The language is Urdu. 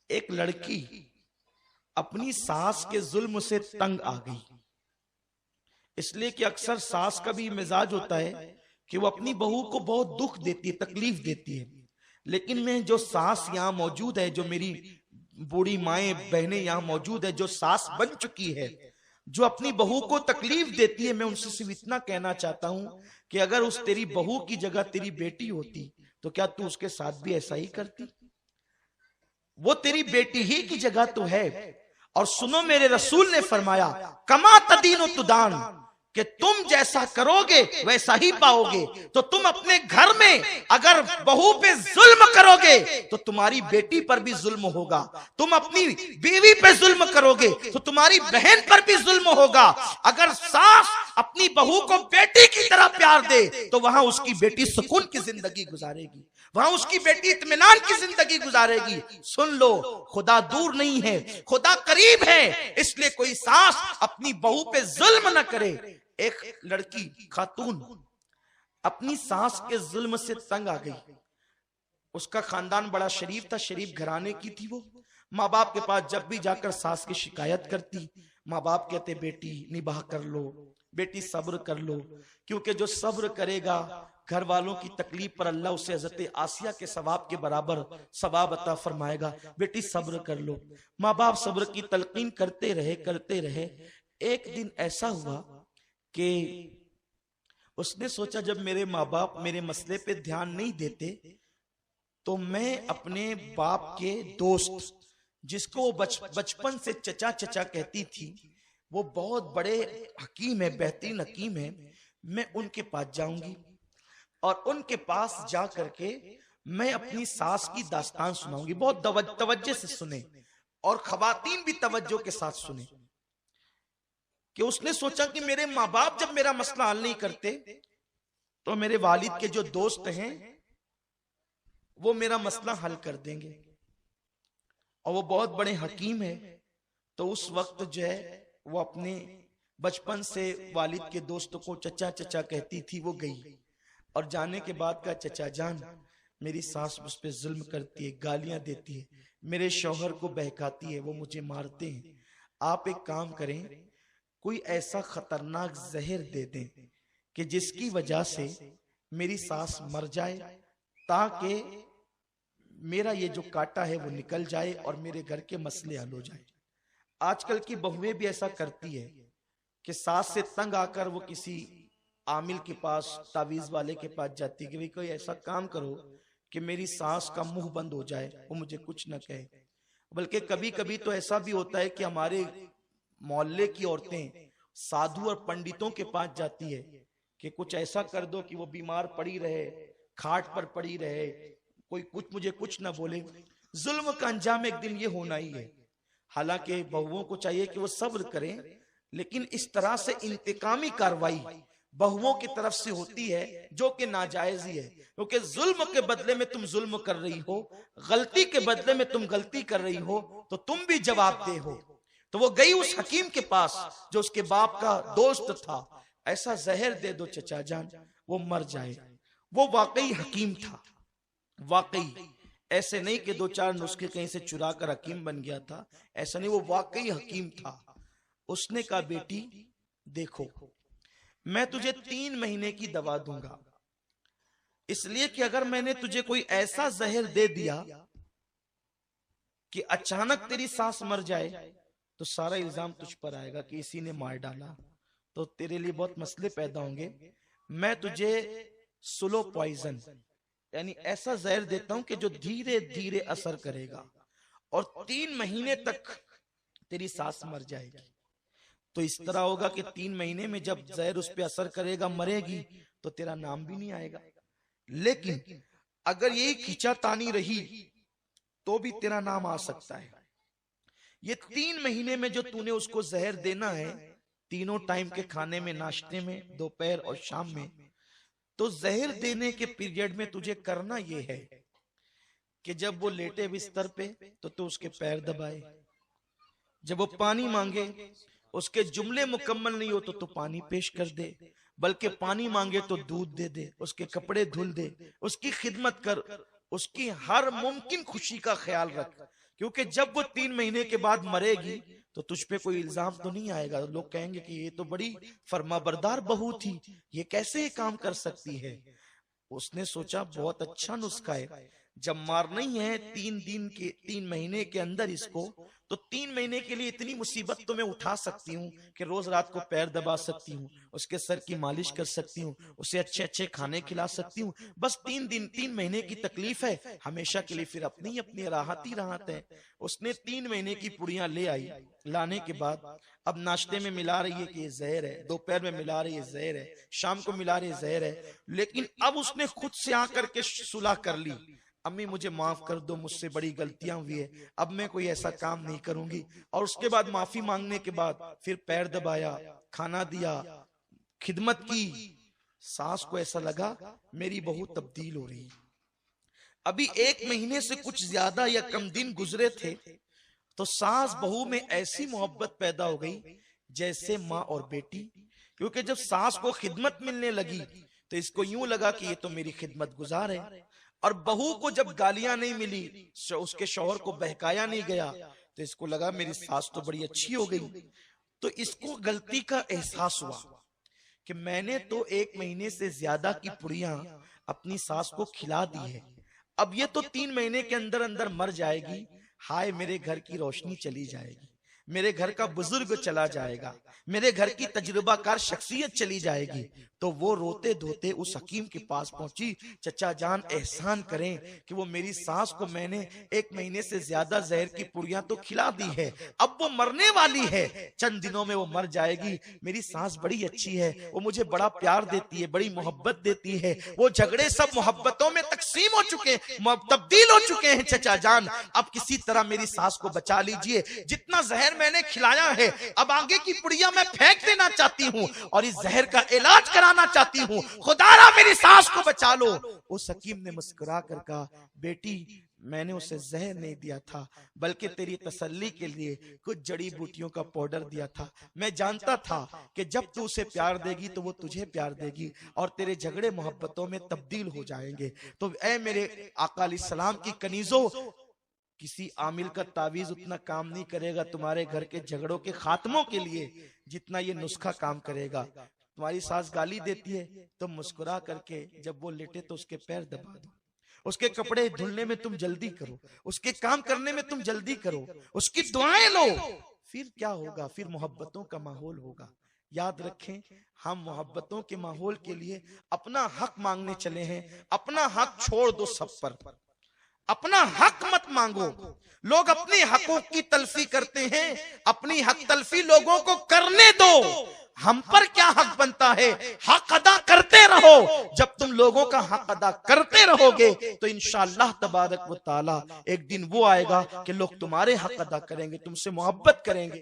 ایک لڑکی اپنی ساس کے ظلم سے تنگ آ گئی، اس لیے کہ اکثر ساس کا بھی مزاج ہوتا ہے کہ وہ اپنی بہو کو بہت دکھ دیتی ہے، تکلیف دیتی ہے، لیکن میں جو ساس یہاں موجود ہے، جو میری بوڑھی مائیں بہنیں یہاں موجود ہے، جو ساس بن چکی ہے، جو اپنی بہو کو تکلیف دیتی ہے، میں ان سے صرف اتنا کہنا چاہتا ہوں کہ اگر اس تیری بہو کی جگہ تیری بیٹی ہوتی تو کیا تو اس کے ساتھ بھی ایسا ہی کرتی؟ وہ تیری بیٹی ہی کی جگہ تو ہے۔ اور سنو، میرے رسول نے فرمایا کما تدین و تدان، کہ تم جیسا کرو گے ویسا ہی پاؤ گے۔ تو تم اپنے گھر میں اگر بہو پہ ظلم کرو گے تو تمہاری بیٹی پر بھی ظلم ہوگا، تم اپنی بیوی پہ ظلم کرو گے تو تمہاری بہن پر بھی ظلم ہوگا۔ اگر ساس اپنی بہو کو بیٹی کی طرح پیار دے تو وہاں اس کی بیٹی سکون کی زندگی گزارے گی، وہاں اس کی بیٹی اطمینان کی زندگی گزارے گی۔ سن لو، خدا دور نہیں ہے، خدا قریب ہے، اس لیے کوئی ساس اپنی بہو پہ ظلم نہ کرے۔ ایک لڑکی خاتون اپنی ساس کے ظلم سے تنگ آ گئی، اس کا خاندان بڑا شریف تھا، شریف گھرانے کی تھی، وہ ماں باپ کے پاس جب بھی جا کر ساس کی شکایت کرتی، ماں باپ کہتے بیٹی نباہ کر لو، بیٹی صبر کر لو، کیونکہ جو صبر کرے گا گھر والوں کی تکلیف پر اللہ اسے حضرت آسیہ کے ثواب کے برابر ثواب عطا فرمائے گا، بیٹی صبر کر لو۔ ماں باپ صبر کی تلقین کرتے رہے۔ ایک دن ایسا ہوا کہ اس نے سوچا جب میرے ماں باپ میرے مسئلے پہ دھیان نہیں دیتے تو میں اپنے باپ کے دوست، جس کو بچپن سے چچا چچا کہتی تھی، وہ بہت بڑے حکیم ہے، بہترین حکیم ہے، میں ان کے پاس جاؤں گی اور ان کے پاس جا کر کے میں اپنی ساس کی داستان سناؤں گی۔ بہت توجہ سے سنیں اور خواتین بھی توجہ کے ساتھ سنیں، کہ اس نے سوچا کہ میرے ماں باپ جب میرا مسئلہ حل نہیں کرتے تو میرے والد کے جو دوست ہیں وہ میرا مسئلہ حل کر دیں گے، اور وہ بہت بڑے حکیم ہیں۔ تو اس وقت جو ہے وہ اپنے بچپن سے والد کے دوست کو چچا چچا کہتی تھی، وہ گئی اور جانے کے بعد کہا چچا جان میری ساس اس پہ ظلم کرتی ہے، گالیاں دیتی ہے، میرے شوہر کو بہکاتی ہے، وہ مجھے مارتے ہیں، آپ ایک کام کریں، کوئی ایسا خطرناک زہر دے دیں کہ جس کی وجہ سے میری ساس مر جائے، تاکہ میرا یہ جو کاٹا ہے وہ نکل جائے اور میرے گھر کے مسئلے حل ہو جائے۔ آج کل کی بہویں بھی ایسا کرتی ہے کہ ساس سے تنگ آ کر وہ کسی عامل کے پاس، تعویذ والے کے پاس جاتی کہ کوئی ایسا کام کرو کہ میری ساس کا منہ بند ہو جائے، وہ مجھے کچھ نہ کہے۔ بلکہ کبھی کبھی تو ایسا بھی ہوتا ہے کہ ہمارے محلے کی عورتیں سادھو اور پنڈتوں کے پاس جاتی ہے کہ کچھ ایسا کر دو کہ وہ بیمار پڑی رہے، کھاٹ پر پڑی رہے، کوئی مجھے کچھ نہ بولے۔ ظلم کا انجام ایک دن یہ ہونا ہی ہے۔ حالانکہ بہووں کو چاہیے کہ وہ صبر کریں، لیکن اس طرح سے انتقامی کاروائی بہووں کی طرف سے ہوتی ہے جو کہ ناجائز ہی ہے، کیونکہ ظلم کے بدلے میں تم ظلم کر رہی ہو، غلطی کے بدلے میں تم غلطی کر رہی ہو، تو تم بھی جواب دہ ہو۔ تو وہ گئی اس حکیم کے پاس جو اس کے باپ کا دوست تھا، ایسا زہر دے دو چچا جان وہ مر جائے۔ وہ واقعی حکیم تھا، واقعی ایسے نہیں کہ دو چار نسخے کہیں سے چرا کر حکیم بن گیا تھا، ایسا نہیں، وہ واقعی حکیم تھا۔ اس نے کہا بیٹی دیکھو میں تجھے 3 مہینے کی دوا دوں گا، اس لیے کہ اگر میں نے تجھے کوئی ایسا زہر دے دیا کہ اچانک تیری سانس مر جائے تو سارا الزام تجھ پر آئے گا کہ اسی نے مار ڈالا، تو تیرے لیے بہت مسئلے پیدا ہوں گے۔ میں تجھے سلو پوائزن یعنی ایسا زہر دیتا ہوں کہ جو دھیرے دھیرے اثر کرے گا اور 3 مہینے تک تیری سانس مر جائے گی۔ تو اس طرح ہوگا کہ 3 مہینے میں جب زہر اس پہ اثر کرے گا، مرے گی، تو تیرا نام بھی نہیں آئے گا۔ لیکن اگر یہی کھچا تانی رہی تو بھی تیرا نام آ سکتا ہے۔ یہ 3 مہینے میں جو تو نے اس کو زہر دینا ہے، تینوں ٹائم کے کھانے میں، ناشتے میں، دوپہر اور شام میں، تو زہر دینے کے پیریڈ میں تجھے کرنا یہ ہے کہ جب وہ لیٹے بستر پہ تو اس کے پیر دبائے، جب وہ پانی مانگے اس کے جملے مکمل نہیں ہو تو پانی پیش کر دے، بلکہ پانی مانگے تو دودھ دے دے، اس کے کپڑے دھل دے، اس کی خدمت کر، اس کی ہر ممکن خوشی کا خیال رکھ، کیونکہ جب وہ 3 مہینے کے بعد مرے گی تو تجھ پہ کوئی الزام تو نہیں آئے گا، لوگ کہیں گے کہ یہ تو بڑی فرما بردار بہو تھی، یہ کیسے یہ کام کر سکتی ہے۔ اس نے سوچا بہت اچھا نسخہ ہے، جب مارنا ہی ہے 3 مہینے کے اندر اس کو، تو 3 مہینے کے لیے اتنی مصیبت تو میں اٹھا سکتی ہوں کہ روز رات کو پیر دبا سکتی ہوں، اس کے سر کی مالش کر سکتی ہوں، اسے اچھے اچھے کھانے کھلا سکتی ہوں، بس 3 مہینے کی تکلیف ہے، ہمیشہ کے لیے پھر اپنی راحت ہی راحت ہے۔ اس نے 3 مہینے کی پڑیاں لے آئی، لانے کے بعد اب ناشتے میں ملا رہی ہے کہ یہ زہر ہے، دوپہر میں ملا رہی ہے زہر ہے، شام کو ملا رہی ہے زہر ہے، لیکن اب اس نے خود سے آ کر کے صلح کر لی، امی مجھے معاف کر دو، مجھ سے بڑی غلطیاں ہوئی ہے، اب میں کوئی ایسا کام نہیں کروں گی۔ اور اس کے بعد معافی مانگنے کے بعد پھر پیر دبایا، کھانا دیا، خدمت کی۔ ساس کو ایسا لگا میری بہو تبدیل ہو رہی ہے۔ ابھی 1 مہینے سے کچھ زیادہ یا کم دن گزرے تھے تو ساس بہو میں ایسی محبت پیدا ہو گئی جیسے ماں اور بیٹی، کیونکہ جب ساس کو خدمت ملنے لگی تو اس کو یوں لگا کہ یہ تو میری خدمت گزار ہے، اور بہو کو جب گالیاں نہیں ملی، اس کے شوہر کو بہکایا نہیں گیا، تو اس کو لگا میری ساس تو بڑی اچھی ہو گئی۔ تو اس کو غلطی کا احساس ہوا کہ میں نے تو 1 مہینے سے زیادہ کی پڑیاں اپنی ساس کو کھلا دی ہے، اب یہ تو 3 مہینے کے اندر اندر مر جائے گی، ہائے میرے گھر کی روشنی چلی جائے گی، میرے گھر کا بزرگ چلا جائے گا، میرے گھر کی تجربہ کار شخصیت چلی جائے گی۔ تو وہ روتے دھوتے اس حکیم کے پاس پہنچی، چچا جان احسان کریں کہ وہ میری ساس کو میں نے 1 مہینے سے زیادہ زہر کی پڑیاں تو کھلا دی ہے، اب وہ مرنے والی ہے، چند دنوں میں وہ مر جائے گی، میری ساس بڑی اچھی ہے، وہ مجھے بڑا پیار دیتی ہے، بڑی محبت دیتی ہے، وہ جھگڑے سب محبتوں میں تقسیم ہو چکے، تبدیل ہو چکے ہیں چچا جان، اب کسی طرح میری ساس کو بچا لیجئے، جتنا زہر میں نے کھلایا ہے اب آگے کی پڑیاں میں پھینک دینا چاہتی ہوں اور اس زہر کا علاج کرانا چاہتی ہوں، خدا را میری ساس کو بچا لو۔ اس حکیم نے مسکرا کر کہا بیٹی میں نے اسے زہر نہیں دیا تھا، بلکہ تیری تسلی کے لیے کچھ جڑی بوٹیوں کا پاؤڈر دیا تھا، میں جانتا تھا کہ جب تو اسے پیار دے گی تو وہ تجھے پیار دے گی اور تیرے جھگڑے محبتوں میں تبدیل ہو جائیں گے۔ تو اے میرے آقا علیہ السلام کی کنیزوں، کسی عامل کا تعویذ اتنا کام نہیں کرے گا تمہارے گھر کے جھگڑوں کے خاتموں کے لیے جتنا یہ نسخہ کام کرے گا۔ تمہاری ساس گالی دیتی ہے تو مسکرا کر کے جب وہ لیٹے تو اس کے پیر دبا دو، اس کے کپڑے دھلنے میں تم جلدی کرو، اس کے کام کرنے میں تم جلدی کرو، اس کی دعائیں لو، پھر کیا ہوگا؟ پھر محبتوں کا ماحول ہوگا۔ یاد رکھیں ہم محبتوں کے ماحول کے لیے اپنا حق مانگنے چلے ہیں، اپنا حق چھوڑ دو سب پر، اپنا حق مت مانگو۔ لوگ اپنی حقوق کی تلفی کرتے ہیں، اپنی حق تلفی لوگوں کو کرنے دو، ہم پر کیا حق بنتا ہے؟ حق ادا کرتے رہو، جب تم لوگوں کا حق ادا کرتے رہو گے تو انشاءاللہ تبارک و تعالی ایک دن وہ آئے گا کہ لوگ تمہارے حق ادا کریں گے، تم سے محبت کریں گے۔